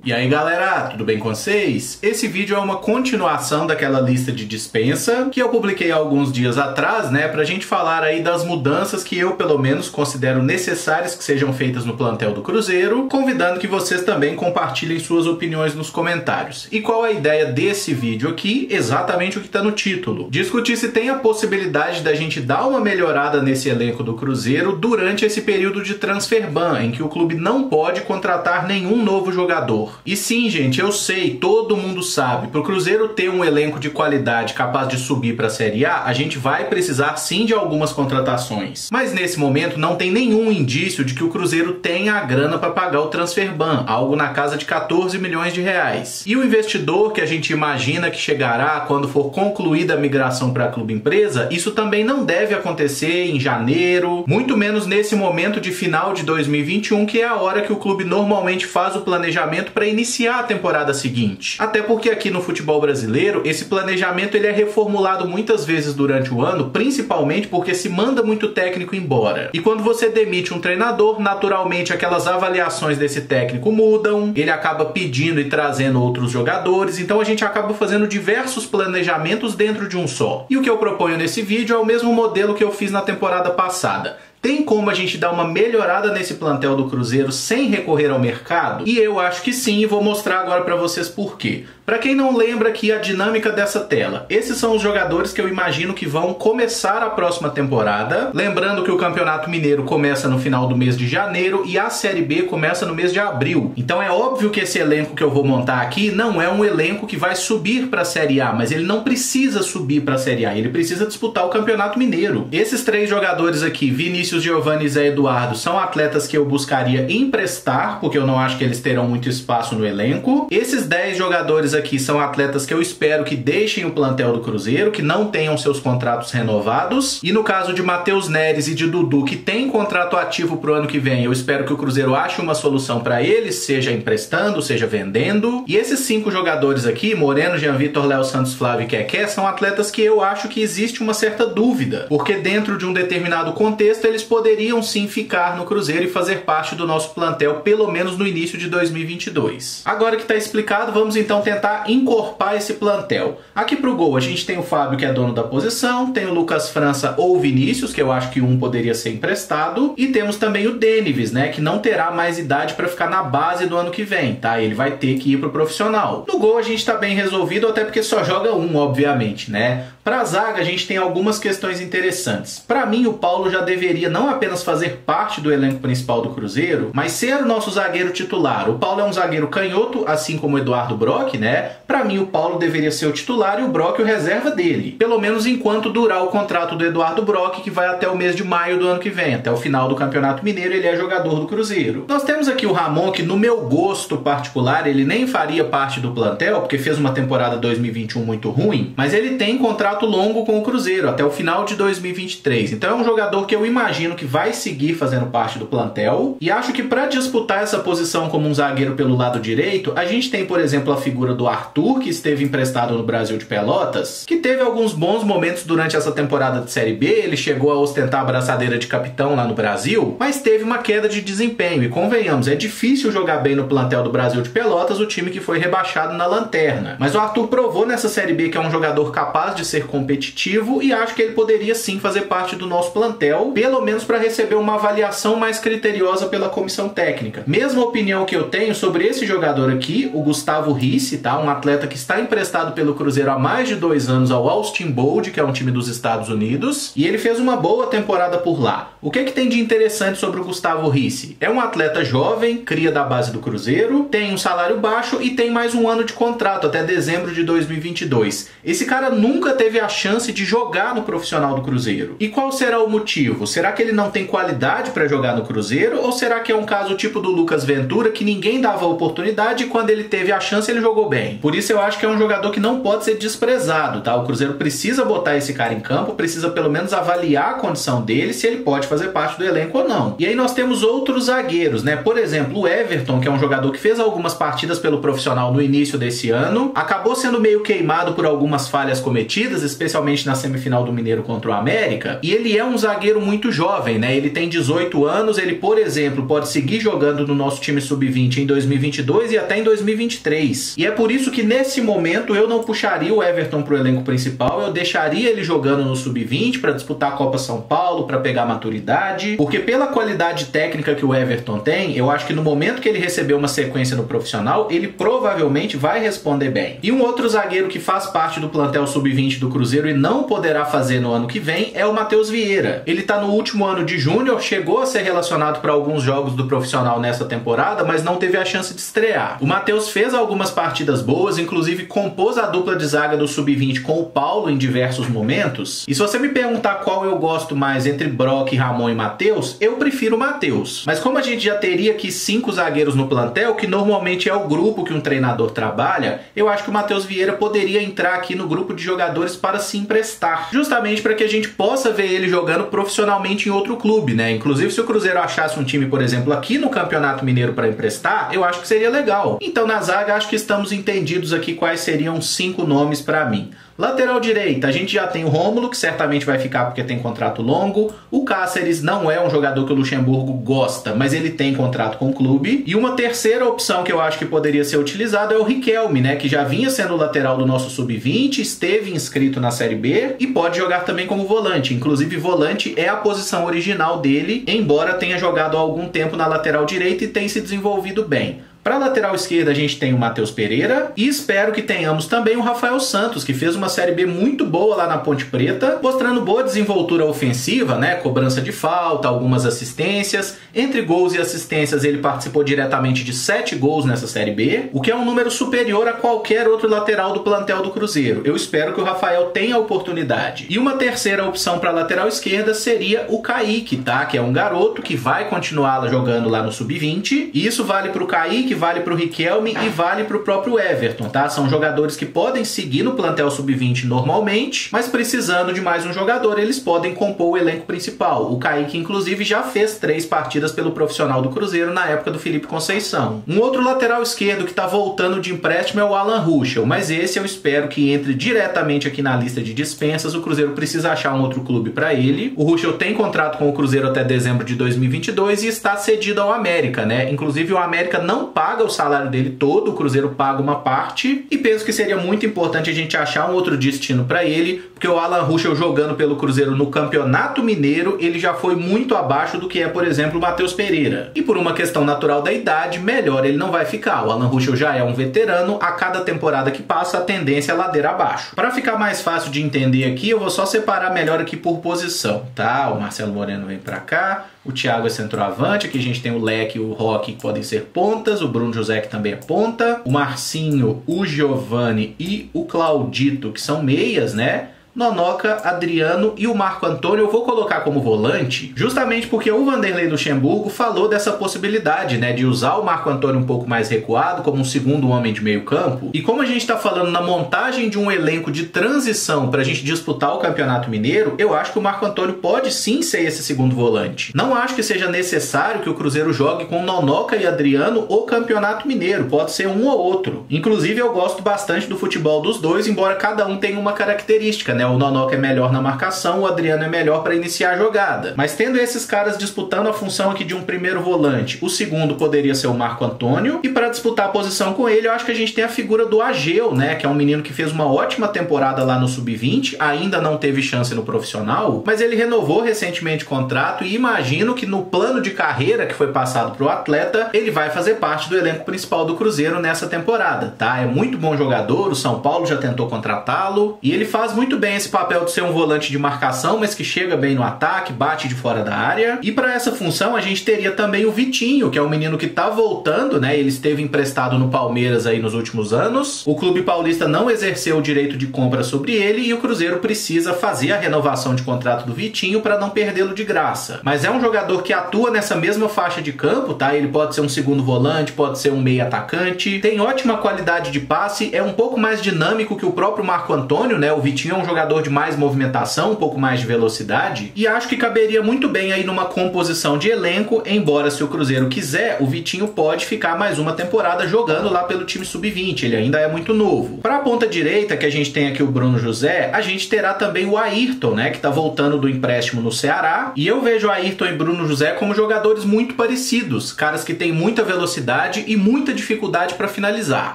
E aí galera, tudo bem com vocês? Esse vídeo é uma continuação daquela lista de dispensa que eu publiquei há alguns dias atrás, né, pra gente falar aí das mudanças que eu pelo menos considero necessárias que sejam feitas no plantel do Cruzeiro, convidando que vocês também compartilhem suas opiniões nos comentários. E qual a ideia desse vídeo aqui? Exatamente o que tá no título. Discutir se tem a possibilidade da gente dar uma melhorada nesse elenco do Cruzeiro durante esse período de transfer ban, em que o clube não pode contratar nenhum novo jogador. E sim, gente, eu sei, todo mundo sabe, para o Cruzeiro ter um elenco de qualidade capaz de subir para a Série A, a gente vai precisar sim de algumas contratações. Mas nesse momento não tem nenhum indício de que o Cruzeiro tenha a grana para pagar o transfer ban, algo na casa de 14 milhões de reais. E o investidor que a gente imagina que chegará quando for concluída a migração para clube empresa, isso também não deve acontecer em janeiro, muito menos nesse momento de final de 2021, que é a hora que o clube normalmente faz o planejamento para iniciar a temporada seguinte. Até porque aqui no futebol brasileiro, esse planejamento ele é reformulado muitas vezes durante o ano, principalmente porque se manda muito técnico embora. E quando você demite um treinador, naturalmente aquelas avaliações desse técnico mudam, ele acaba pedindo e trazendo outros jogadores, então a gente acaba fazendo diversos planejamentos dentro de um só. E o que eu proponho nesse vídeo é o mesmo modelo que eu fiz na temporada passada. Tem como a gente dar uma melhorada nesse plantel do Cruzeiro sem recorrer ao mercado? E eu acho que sim, e vou mostrar agora para vocês por quê. Para quem não lembra aqui a dinâmica dessa tela, esses são os jogadores que eu imagino que vão começar a próxima temporada. Lembrando que o Campeonato Mineiro começa no final do mês de janeiro e a Série B começa no mês de abril. Então é óbvio que esse elenco que eu vou montar aqui não é um elenco que vai subir para a Série A, mas ele não precisa subir para a Série A, ele precisa disputar o Campeonato Mineiro. Esses três jogadores aqui, Vinícius, Giovani e Zé Eduardo, são atletas que eu buscaria emprestar, porque eu não acho que eles terão muito espaço no elenco. Esses 10 jogadores aqui são atletas que eu espero que deixem o plantel do Cruzeiro, que não tenham seus contratos renovados. E no caso de Matheus Neres e de Dudu, que tem contrato ativo pro ano que vem, eu espero que o Cruzeiro ache uma solução para eles, seja emprestando, seja vendendo. E esses 5 jogadores aqui, Moreno, Jean Vitor, Léo Santos, Flávio e Keké, são atletas que eu acho que existe uma certa dúvida, porque dentro de um determinado contexto eles poderiam sim ficar no Cruzeiro e fazer parte do nosso plantel, pelo menos no início de 2022. Agora que está explicado, vamos então tentar encorpar esse plantel. Aqui pro gol a gente tem o Fábio, que é dono da posição, tem o Lucas França ou Vinícius, que eu acho que um poderia ser emprestado, e temos também o Denives, né, que não terá mais idade para ficar na base do ano que vem, tá? Ele vai ter que ir pro profissional. No gol a gente tá bem resolvido, até porque só joga um, obviamente, né? Pra zaga a gente tem algumas questões interessantes. Para mim o Paulo já deveria não apenas fazer parte do elenco principal do Cruzeiro, mas ser o nosso zagueiro titular. O Paulo é um zagueiro canhoto, assim como o Eduardo Brock, né? Para mim o Paulo deveria ser o titular e o Brock o reserva dele. Pelo menos enquanto durar o contrato do Eduardo Brock, que vai até o mês de maio do ano que vem. Até o final do Campeonato Mineiro ele é jogador do Cruzeiro. Nós temos aqui o Ramon, que no meu gosto particular ele nem faria parte do plantel, porque fez uma temporada 2021 muito ruim, mas ele tem contrato longo com o Cruzeiro, até o final de 2023. Então é um jogador que eu imagino que vai seguir fazendo parte do plantel, e acho que para disputar essa posição como um zagueiro pelo lado direito, a gente tem, por exemplo, a figura do Arthur, que esteve emprestado no Brasil de Pelotas, que teve alguns bons momentos durante essa temporada de Série B, ele chegou a ostentar a braçadeira de capitão lá no Brasil, mas teve uma queda de desempenho, e convenhamos, é difícil jogar bem no plantel do Brasil de Pelotas, o time que foi rebaixado na lanterna. Mas o Arthur provou nessa Série B que é um jogador capaz de ser competitivo, e acho que ele poderia sim fazer parte do nosso plantel, pelo menos para receber uma avaliação mais criteriosa pela comissão técnica. Mesma opinião que eu tenho sobre esse jogador aqui, o Gustavo Ricci, tá? Um atleta que está emprestado pelo Cruzeiro há mais de 2 anos ao Austin Bold, que é um time dos Estados Unidos, e ele fez uma boa temporada por lá. O que tem de interessante sobre o Gustavo Ricci? É um atleta jovem, cria da base do Cruzeiro, tem um salário baixo e tem mais um ano de contrato, até dezembro de 2022. Esse cara nunca teve a chance de jogar no profissional do Cruzeiro. E qual será o motivo? Será que ele não tem qualidade para jogar no Cruzeiro? Ou será que é um caso tipo do Lucas Ventura, que ninguém dava oportunidade e quando ele teve a chance ele jogou bem? Por isso eu acho que é um jogador que não pode ser desprezado, tá? O Cruzeiro precisa botar esse cara em campo, precisa pelo menos avaliar a condição dele, se ele pode fazer parte do elenco ou não. E aí nós temos outros zagueiros, né? Por exemplo, o Everton, que é um jogador que fez algumas partidas pelo profissional no início desse ano, acabou sendo meio queimado por algumas falhas cometidas, especialmente na semifinal do Mineiro contra o América, e ele é um zagueiro muito jovem, jovem, né? Ele tem 18 anos, ele, por exemplo, pode seguir jogando no nosso time sub-20 em 2022 e até em 2023. E é por isso que nesse momento eu não puxaria o Everton pro elenco principal, eu deixaria ele jogando no sub-20 para disputar a Copa São Paulo, para pegar maturidade, porque pela qualidade técnica que o Everton tem, eu acho que no momento que ele receber uma sequência no profissional, ele provavelmente vai responder bem. E um outro zagueiro que faz parte do plantel sub-20 do Cruzeiro e não poderá fazer no ano que vem é o Matheus Vieira. Ele tá no último ano de júnior, chegou a ser relacionado para alguns jogos do profissional nessa temporada, mas não teve a chance de estrear. O Matheus fez algumas partidas boas, inclusive compôs a dupla de zaga do sub-20 com o Paulo em diversos momentos. E se você me perguntar qual eu gosto mais entre Brock, Ramon e Matheus, eu prefiro o Matheus. Mas como a gente já teria aqui 5 zagueiros no plantel, que normalmente é o grupo que um treinador trabalha, eu acho que o Matheus Vieira poderia entrar aqui no grupo de jogadores para se emprestar, justamente para que a gente possa ver ele jogando profissionalmente em outro clube, né? Inclusive, se o Cruzeiro achasse um time, por exemplo, aqui no Campeonato Mineiro para emprestar, eu acho que seria legal. Então, na zaga, acho que estamos entendidos aqui quais seriam 5 nomes para mim. Lateral direita, a gente já tem o Rômulo, que certamente vai ficar porque tem contrato longo. O Cáceres não é um jogador que o Luxemburgo gosta, mas ele tem contrato com o clube. E uma terceira opção que eu acho que poderia ser utilizada é o Riquelme, né? Que já vinha sendo o lateral do nosso sub-20, esteve inscrito na Série B e pode jogar também como volante. Inclusive, volante é a posição original dele, embora tenha jogado há algum tempo na lateral direita e tenha se desenvolvido bem. Para a lateral esquerda a gente tem o Matheus Pereira e espero que tenhamos também o Rafael Santos, que fez uma Série B muito boa lá na Ponte Preta, mostrando boa desenvoltura ofensiva, né? Cobrança de falta, algumas assistências. Entre gols e assistências ele participou diretamente de 7 gols nessa Série B, o que é um número superior a qualquer outro lateral do plantel do Cruzeiro. Eu espero que o Rafael tenha a oportunidade. E uma terceira opção para a lateral esquerda seria o Kaique, tá? Que é um garoto que vai continuar jogando lá no sub-20. E isso vale para o Kaique, vale para o Riquelme e vale para o próprio Everton, tá? São jogadores que podem seguir no plantel sub-20 normalmente, mas precisando de mais um jogador, eles podem compor o elenco principal. O Kaique, inclusive, já fez 3 partidas pelo profissional do Cruzeiro na época do Felipe Conceição. Um outro lateral esquerdo que está voltando de empréstimo é o Alan Ruschel, mas esse eu espero que entre diretamente aqui na lista de dispensas. O Cruzeiro precisa achar um outro clube para ele. O Ruschel tem contrato com o Cruzeiro até dezembro de 2022 e está cedido ao América, né? Inclusive, o América não paga o salário dele todo, o Cruzeiro paga uma parte, e penso que seria muito importante a gente achar um outro destino para ele, porque o Alan Ruschel jogando pelo Cruzeiro no Campeonato Mineiro, ele já foi muito abaixo do que é, por exemplo, o Matheus Pereira. E por uma questão natural da idade, melhor ele não vai ficar. O Alan Ruschel já é um veterano, a cada temporada que passa a tendência é ladeira abaixo. Para ficar mais fácil de entender aqui, eu vou só separar melhor aqui por posição, tá? O Marcelo Moreno vem para cá, o Thiago é centroavante, aqui a gente tem o Leque e o Roque que podem ser pontas, o Bruno José que também é ponta, o Marcinho, o Giovani e o Claudito que são meias, né? Nonoca, Adriano e o Marco Antônio eu vou colocar como volante, justamente porque o Vanderlei Luxemburgo falou dessa possibilidade, né, de usar o Marco Antônio um pouco mais recuado, como um segundo homem de meio campo. E como a gente está falando na montagem de um elenco de transição para a gente disputar o Campeonato Mineiro, eu acho que o Marco Antônio pode sim ser esse segundo volante. Não acho que seja necessário que o Cruzeiro jogue com Nonoca e Adriano o Campeonato Mineiro, pode ser um ou outro. Inclusive eu gosto bastante do futebol dos dois, embora cada um tenha uma característica, né? O Nonoca é melhor na marcação, o Adriano é melhor para iniciar a jogada. Mas tendo esses caras disputando a função aqui de um primeiro volante, o segundo poderia ser o Marco Antônio, e para disputar a posição com ele, eu acho que a gente tem a figura do Ageu, né? Que é um menino que fez uma ótima temporada lá no Sub-20, ainda não teve chance no profissional, mas ele renovou recentemente o contrato e imagino que no plano de carreira que foi passado para o atleta, ele vai fazer parte do elenco principal do Cruzeiro nessa temporada, tá? É muito bom jogador, o São Paulo já tentou contratá-lo, e ele faz muito bem esse papel de ser um volante de marcação, mas que chega bem no ataque, bate de fora da área. E para essa função a gente teria também o Vitinho, que é um menino que tá voltando, né? Ele esteve emprestado no Palmeiras aí nos últimos anos. O clube paulista não exerceu o direito de compra sobre ele e o Cruzeiro precisa fazer a renovação de contrato do Vitinho para não perdê-lo de graça. Mas é um jogador que atua nessa mesma faixa de campo, tá? Ele pode ser um segundo volante, pode ser um meio atacante, tem ótima qualidade de passe, é um pouco mais dinâmico que o próprio Marco Antônio, né? O Vitinho é um jogador jogador de mais movimentação, um pouco mais de velocidade, e acho que caberia muito bem aí numa composição de elenco, embora se o Cruzeiro quiser, o Vitinho pode ficar mais uma temporada jogando lá pelo time sub-20, ele ainda é muito novo. Para a ponta direita, que a gente tem aqui o Bruno José, a gente terá também o Ayrton, né, que tá voltando do empréstimo no Ceará, e eu vejo Ayrton e Bruno José como jogadores muito parecidos, caras que têm muita velocidade e muita dificuldade para finalizar.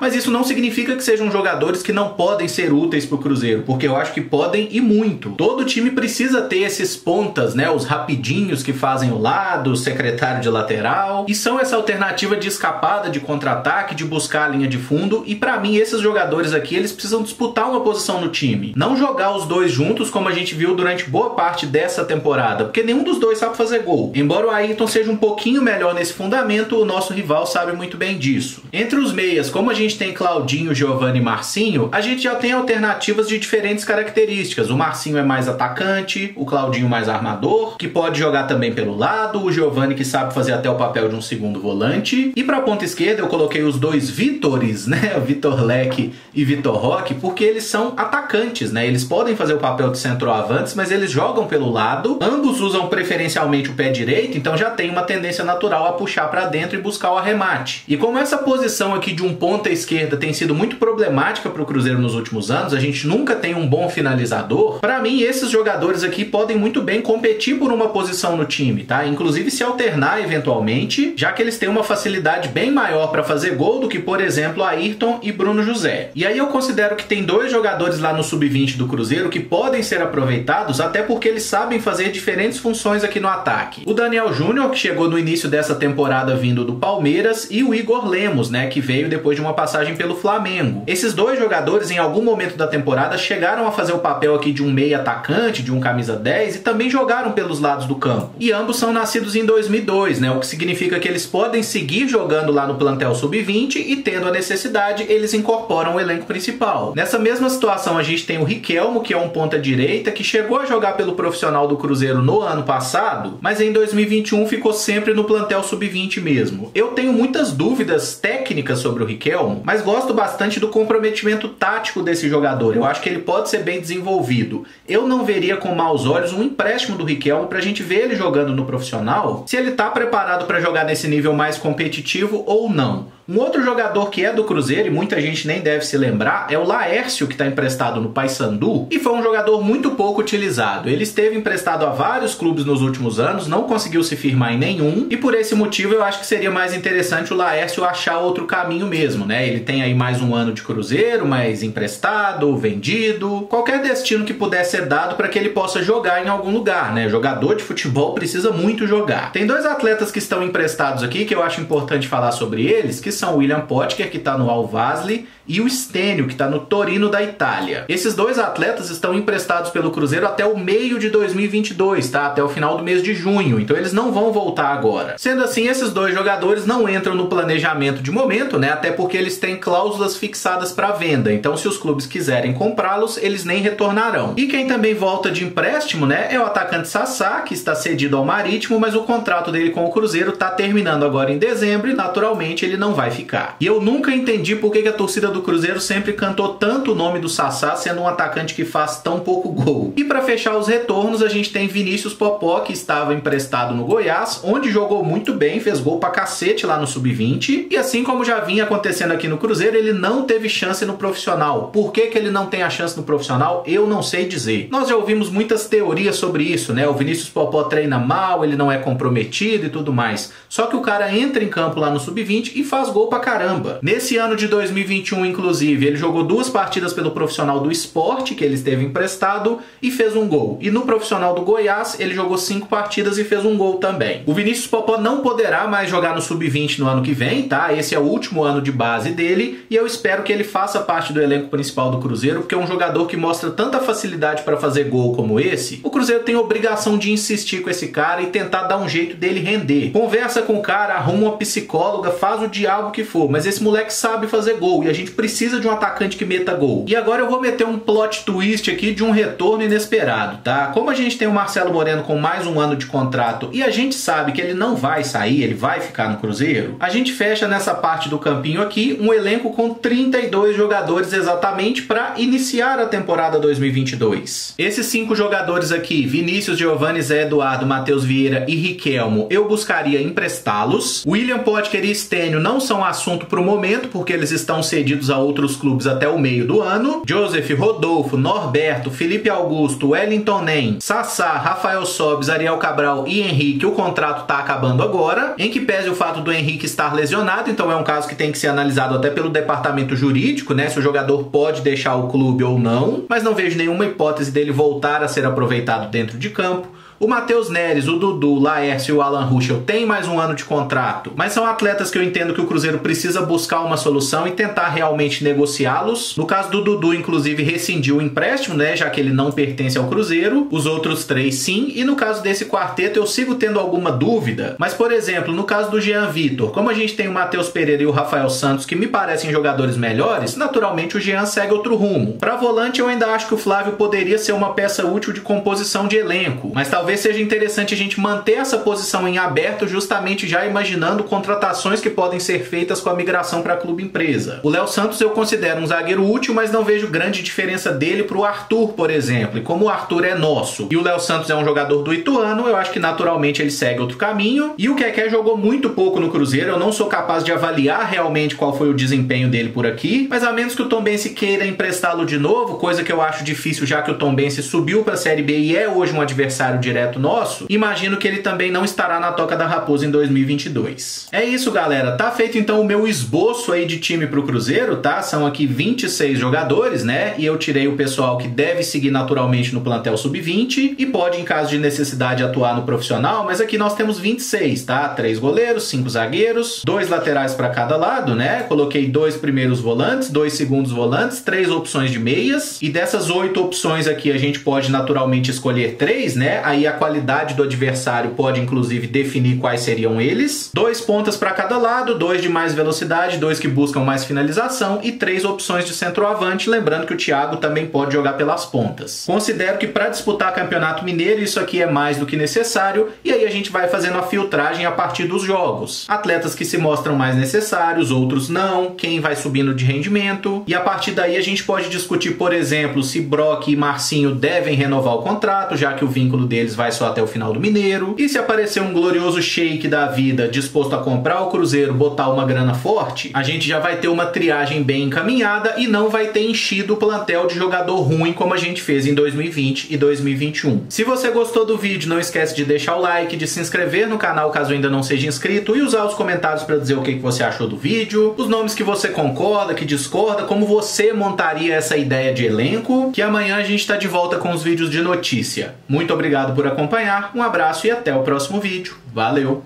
Mas isso não significa que sejam jogadores que não podem ser úteis pro Cruzeiro, porque eu acho que podem e muito. Todo time precisa ter esses pontas, né, os rapidinhos que fazem o lado, o secretário de lateral, e são essa alternativa de escapada, de contra-ataque, de buscar a linha de fundo, e para mim esses jogadores aqui, eles precisam disputar uma posição no time. Não jogar os dois juntos como a gente viu durante boa parte dessa temporada, porque nenhum dos dois sabe fazer gol. Embora o Ayrton seja um pouquinho melhor nesse fundamento, o nosso rival sabe muito bem disso. Entre os meias, como a gente tem Claudinho, Giovani e Marcinho, a gente já tem alternativas de diferentes características. O Marcinho é mais atacante, o Claudinho mais armador, que pode jogar também pelo lado, o Giovani que sabe fazer até o papel de um segundo volante. E para a ponta esquerda eu coloquei os dois Vítores, né, o Vitor Leque e Vitor Roque, porque eles são atacantes, né? Eles podem fazer o papel de centroavantes, mas eles jogam pelo lado. Ambos usam preferencialmente o pé direito, então já tem uma tendência natural a puxar para dentro e buscar o arremate. E como essa posição aqui de um ponta esquerda tem sido muito problemática para o Cruzeiro nos últimos anos, a gente nunca tem um bom finalizador, para mim esses jogadores aqui podem muito bem competir por uma posição no time, tá? Inclusive se alternar eventualmente, já que eles têm uma facilidade bem maior para fazer gol do que, por exemplo, Ayrton e Bruno José. E aí eu considero que tem dois jogadores lá no sub-20 do Cruzeiro que podem ser aproveitados, até porque eles sabem fazer diferentes funções aqui no ataque. O Daniel Júnior, que chegou no início dessa temporada vindo do Palmeiras, e o Igor Lemos, né, que veio depois de uma passagem pelo Flamengo. Esses dois jogadores, em algum momento da temporada, chegaram a fazer o papel aqui de um meia atacante, de um camisa 10, e também jogaram pelos lados do campo. E ambos são nascidos em 2002, né, o que significa que eles podem seguir jogando lá no plantel sub-20 e, tendo a necessidade, eles incorporam o elenco principal. Nessa mesma situação, a gente tem o Riquelmo, que é um ponta direita, que chegou a jogar pelo profissional do Cruzeiro no ano passado, mas em 2021 ficou sempre no plantel sub-20 mesmo. Eu tenho muitas dúvidas técnicas sobre o Riquelmo, mas gosto bastante do comprometimento tático desse jogador. Eu acho que ele pode ser bem desenvolvido. Eu não veria com maus olhos um empréstimo do Riquelmo pra gente ver ele jogando no profissional, se ele tá preparado para jogar nesse nível mais competitivo ou não. Um outro jogador que é do Cruzeiro, e muita gente nem deve se lembrar, é o Laércio, que está emprestado no Paysandu, e foi um jogador muito pouco utilizado. Ele esteve emprestado a vários clubes nos últimos anos, não conseguiu se firmar em nenhum, e por esse motivo eu acho que seria mais interessante o Laércio achar outro caminho mesmo, né? Ele tem aí mais um ano de Cruzeiro, mais emprestado, vendido, qualquer destino que puder ser dado para que ele possa jogar em algum lugar, né? Jogador de futebol precisa muito jogar. Tem dois atletas que estão emprestados aqui que eu acho importante falar sobre eles, que são o William Potker, que está no Al-Vasli, e o Stênio, que está no Torino da Itália. Esses dois atletas estão emprestados pelo Cruzeiro até o meio de 2022, tá? Até o final do mês de junho, então eles não vão voltar agora. Sendo assim, esses dois jogadores não entram no planejamento de momento, né? Até porque eles têm cláusulas fixadas para venda, então se os clubes quiserem comprá-los, eles nem retornarão. E quem também volta de empréstimo, né, é o atacante Sassá, que está cedido ao Marítimo, mas o contrato dele com o Cruzeiro está terminando agora em dezembro e naturalmente ele não vai ficar. E eu nunca entendi por que a torcida do Cruzeiro sempre cantou tanto o nome do Sassá, sendo um atacante que faz tão pouco gol. E para fechar os retornos, a gente tem Vinícius Popó, que estava emprestado no Goiás, onde jogou muito bem, fez gol pra cacete lá no Sub-20, e assim como já vinha acontecendo aqui no Cruzeiro, ele não teve chance no profissional. Por que ele não tem a chance no profissional? Eu não sei dizer. Nós já ouvimos muitas teorias sobre isso, né? O Vinícius Popó treina mal, ele não é comprometido e tudo mais. Só que o cara entra em campo lá no Sub-20 e faz gol pra caramba. Nesse ano de 2021, inclusive, ele jogou 2 partidas pelo profissional do Sport, que ele esteve emprestado, e fez um gol. E no profissional do Goiás, ele jogou 5 partidas e fez um gol também. O Vinícius Popó não poderá mais jogar no Sub-20 no ano que vem, tá? Esse é o último ano de base dele, e eu espero que ele faça parte do elenco principal do Cruzeiro, porque é um jogador que mostra tanta facilidade para fazer gol como esse. O Cruzeiro tem a obrigação de insistir com esse cara e tentar dar um jeito dele render. Conversa com o cara, arruma uma psicóloga, faz o diabo que for, mas esse moleque sabe fazer gol, e a gente precisa de um atacante que meta gol. E agora eu vou meter um plot twist aqui de um retorno inesperado, tá? Como a gente tem o Marcelo Moreno com mais um ano de contrato e a gente sabe que ele não vai sair, ele vai ficar no Cruzeiro, a gente fecha nessa parte do campinho aqui um elenco com 32 jogadores exatamente para iniciar a temporada temporada 2022. Esses 5 jogadores aqui, Vinícius, Giovani, Zé Eduardo, Matheus Vieira e Riquelmo, eu buscaria emprestá-los. William Potker e Stênio não são assunto para o momento, porque eles estão cedidos a outros clubes até o meio do ano. Joseph, Rodolfo, Norberto, Felipe Augusto, Wellington Nem, Sassá, Rafael Sobis, Ariel Cabral e Henrique, o contrato tá acabando agora, em que pese o fato do Henrique estar lesionado, então é um caso que tem que ser analisado até pelo departamento jurídico, né, se o jogador pode deixar o clube ou não, mas não vejo nenhuma hipótese dele voltar a ser aproveitado dentro de campo. O Matheus Neres, o Dudu, o Laércio e o Alan Ruschel têm mais um ano de contrato, mas são atletas que eu entendo que o Cruzeiro precisa buscar uma solução e tentar realmente negociá-los. No caso do Dudu, inclusive, rescindiu o empréstimo, né, já que ele não pertence ao Cruzeiro. Os outros 3 sim, e no caso desse quarteto eu sigo tendo alguma dúvida, mas por exemplo, no caso do Jean Vitor, como a gente tem o Matheus Pereira e o Rafael Santos que me parecem jogadores melhores, naturalmente o Jean segue outro rumo. Para volante eu ainda acho que o Flávio poderia ser uma peça útil de composição de elenco, mas talvez seja interessante a gente manter essa posição em aberto, justamente já imaginando contratações que podem ser feitas com a migração para clube-empresa. O Léo Santos eu considero um zagueiro útil, mas não vejo grande diferença dele para o Arthur, por exemplo. E como o Arthur é nosso e o Léo Santos é um jogador do Ituano, eu acho que naturalmente ele segue outro caminho. E o Keké jogou muito pouco no Cruzeiro, eu não sou capaz de avaliar realmente qual foi o desempenho dele por aqui, mas a menos que o Tombense queira emprestá-lo de novo, coisa que eu acho difícil já que o Tombense subiu para a Série B e é hoje um adversário direto nosso, imagino que ele também não estará na Toca da Raposa em 2022. É isso, galera. Tá feito então o meu esboço aí de time pro Cruzeiro, tá? São aqui 26 jogadores, né? E eu tirei o pessoal que deve seguir naturalmente no plantel sub-20 e pode, em caso de necessidade, atuar no profissional, mas aqui nós temos 26, tá? 3 goleiros, 5 zagueiros, 2 laterais para cada lado, né? Coloquei 2 primeiros volantes, 2 segundos volantes, 3 opções de meias, e dessas 8 opções aqui a gente pode naturalmente escolher 3, né? Aí a qualidade do adversário pode inclusive definir quais seriam eles. 2 pontas para cada lado, 2 de mais velocidade, 2 que buscam mais finalização e 3 opções de centroavante, lembrando que o Thiago também pode jogar pelas pontas. Considero que para disputar Campeonato Mineiro isso aqui é mais do que necessário, e aí a gente vai fazendo a filtragem a partir dos jogos. Atletas que se mostram mais necessários, outros não, quem vai subindo de rendimento, e a partir daí a gente pode discutir, por exemplo, se Brock e Marcinho devem renovar o contrato, já que o vínculo deles vai só até o final do Mineiro. E se aparecer um glorioso shake da vida disposto a comprar o Cruzeiro, botar uma grana forte, a gente já vai ter uma triagem bem encaminhada e não vai ter enchido o plantel de jogador ruim como a gente fez em 2020 e 2021. Se você gostou do vídeo, não esquece de deixar o like, de se inscrever no canal caso ainda não seja inscrito e usar os comentários para dizer o que você achou do vídeo, os nomes que você concorda, que discorda, como você montaria essa ideia de elenco, que amanhã a gente está de volta com os vídeos de notícia. Muito obrigado por acompanhar, um abraço e até o próximo vídeo. Valeu!